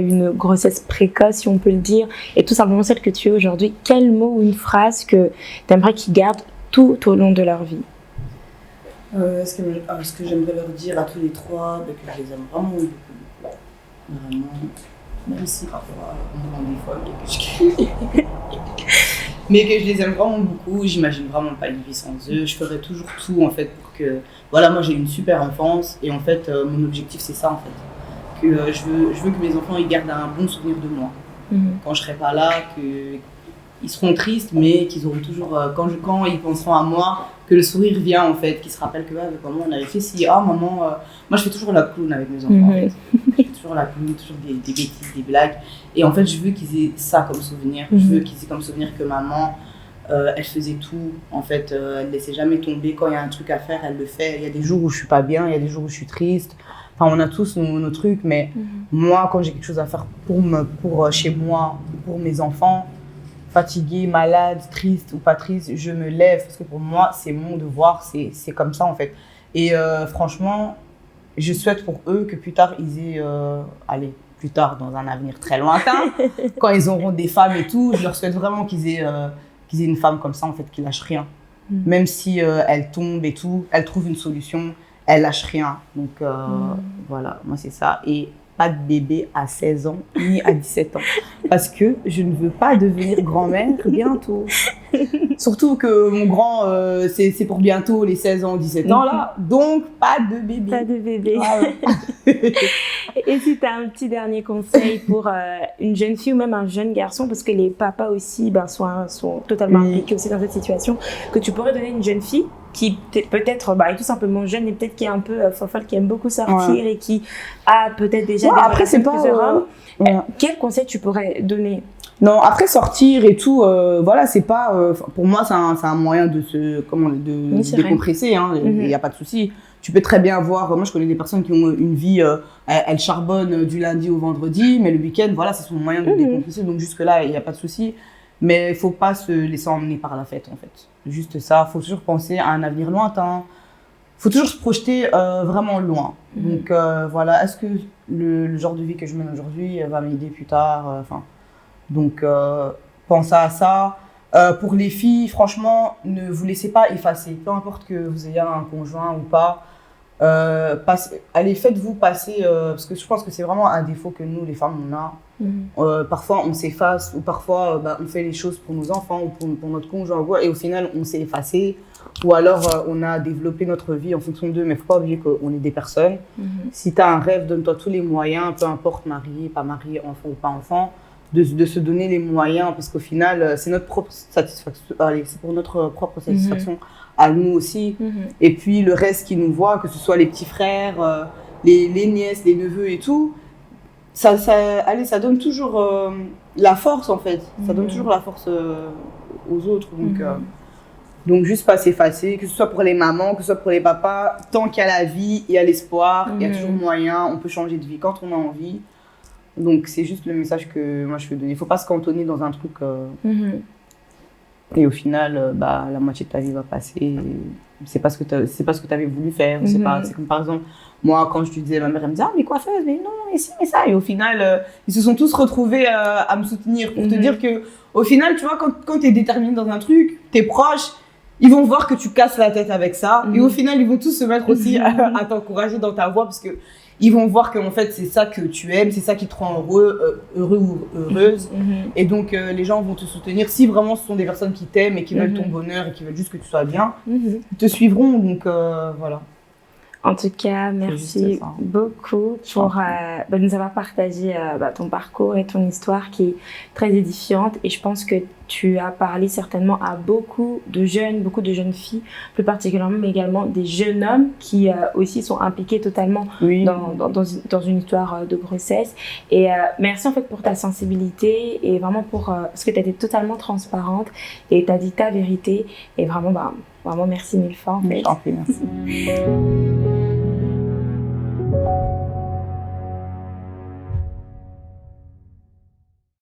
une grossesse précoce, si on peut le dire, et tout simplement celle que tu es aujourd'hui, quel mot ou une phrase que tu aimerais qu'ils gardent tout au long de leur vie? Ce que j'aimerais leur dire à tous les 3, que je les aime vraiment beaucoup. Vraiment. Même si parfois on rend des folles, mais que je les aime vraiment beaucoup. J'imagine vraiment pas une vie sans eux. Je ferai toujours tout en fait pour que... Voilà, moi j'ai une super enfance et en fait mon objectif c'est ça en fait. Que je veux que mes enfants ils gardent un bon souvenir de moi. Quand je serai pas là, qu'ils seront tristes mais qu'ils auront toujours... Quand ils penseront à moi, que le sourire vient en fait, qu'ils se rappellent que avec maman on avait fait ci, maman... moi je fais toujours la clown avec mes enfants en fait. Je fais toujours la clown, toujours des bêtises, des blagues. Et en fait je veux qu'ils aient ça comme souvenir. Je veux qu'ils aient comme souvenir que maman... elle faisait tout, en fait, elle ne laissait jamais tomber. Quand il y a un truc à faire, elle le fait. Il y a des jours où je ne suis pas bien, il y a des jours où je suis triste. Enfin, on a tous nos trucs, mais moi, quand j'ai quelque chose à faire pour chez moi, pour mes enfants, fatiguée, malade, triste ou pas triste, je me lève parce que pour moi, c'est mon devoir, c'est comme ça en fait. Et franchement, je souhaite pour eux que plus tard, ils aient, plus tard, dans un avenir très lointain, quand ils auront des femmes et tout, je leur souhaite vraiment qu'ils aient une femme comme ça, en fait, qui lâche rien. Même si elle tombe et tout, elle trouve une solution, elle lâche rien. Donc, voilà, moi, c'est ça. Et pas de bébé à 16 ans, ni à 17 ans. Parce que je ne veux pas devenir grand-mère bientôt. Surtout que mon grand, c'est pour bientôt les 16 ans, 17 ans, là. Donc, pas de bébé. Pas de bébé. Ah, et si tu as un petit dernier conseil pour une jeune fille ou même un jeune garçon, parce que les papas aussi sont totalement impliqués aussi dans cette situation, que tu pourrais donner à une jeune fille qui peut-être est tout simplement jeune et peut-être qui est un peu fofolle, qui aime beaucoup sortir et qui a peut-être déjà des après, c'est pas, plusieurs hommes. Quel conseil tu pourrais donner? Non, après sortir et tout, voilà, c'est pas... pour moi, c'est un moyen de se décompresser, hein, il n'y a pas de souci. Tu peux très bien avoir... Moi, je connais des personnes qui ont une vie... elles charbonnent du lundi au vendredi, mais le week-end, voilà, c'est son moyen de décompresser. Donc jusque-là, il n'y a pas de souci. Mais il ne faut pas se laisser emmener par la fête, en fait. Juste ça, il faut toujours penser à un avenir lointain. faut toujours se projeter vraiment loin. Donc voilà, est-ce que le genre de vie que je mène aujourd'hui va m'aider plus tard, donc pensez à ça. Pour les filles, franchement, ne vous laissez pas effacer. Peu importe que vous ayez un conjoint ou pas, allez, faites-vous passer, parce que je pense que c'est vraiment un défaut que nous, les femmes, on a. Parfois, on s'efface, ou parfois, on fait les choses pour nos enfants ou pour notre conjoint, et au final, on s'est effacé. Ou alors, on a développé notre vie en fonction d'eux, mais il ne faut pas oublier qu'on est des personnes. Si tu as un rêve, donne-toi tous les moyens, peu importe marié, pas marié, enfant ou pas enfant, de se donner les moyens, parce qu'au final, c'est notre propre satisfaction. Allez, c'est pour notre propre satisfaction à nous aussi. Et puis le reste qui nous voit, que ce soit les petits frères, les nièces, les neveux et tout, ça donne toujours la force en fait. Ça donne toujours la force aux autres. Donc juste pas s'effacer, que ce soit pour les mamans, que ce soit pour les papas, tant qu'il y a la vie, il y a l'espoir, il y a toujours moyen, on peut changer de vie quand on a envie. Donc c'est juste le message que moi je veux donner. Il ne faut pas se cantonner dans un truc et au final, la moitié de ta vie va passer. C'est pas ce que tu avais voulu faire. C'est comme par exemple, moi quand je te disais, ma mère elle me disait « Ah mais coiffeuse, mais non, et si, mais ça ». Et au final, ils se sont tous retrouvés à me soutenir pour te dire que au final, tu vois, quand tu es déterminé dans un truc, tes proches, ils vont voir que tu casses la tête avec ça. Et au final, ils vont tous se mettre aussi à t'encourager dans ta voie parce que ils vont voir qu'en fait, c'est ça que tu aimes, c'est ça qui te rend heureux ou heureuse. Et donc, les gens vont te soutenir. Si vraiment ce sont des personnes qui t'aiment et qui veulent ton bonheur et qui veulent juste que tu sois bien, ils te suivront. Donc, voilà. En tout cas, merci beaucoup pour nous avoir partagé ton parcours et ton histoire qui est très édifiante. Et je pense que tu as parlé certainement à beaucoup de jeunes filles, plus particulièrement, mais également des jeunes hommes qui aussi sont impliqués totalement dans une histoire de grossesse. Et merci en fait pour ta sensibilité et vraiment parce que tu as été totalement transparente et tu as dit ta vérité. Et vraiment, vraiment merci mille fois en fait. Merci.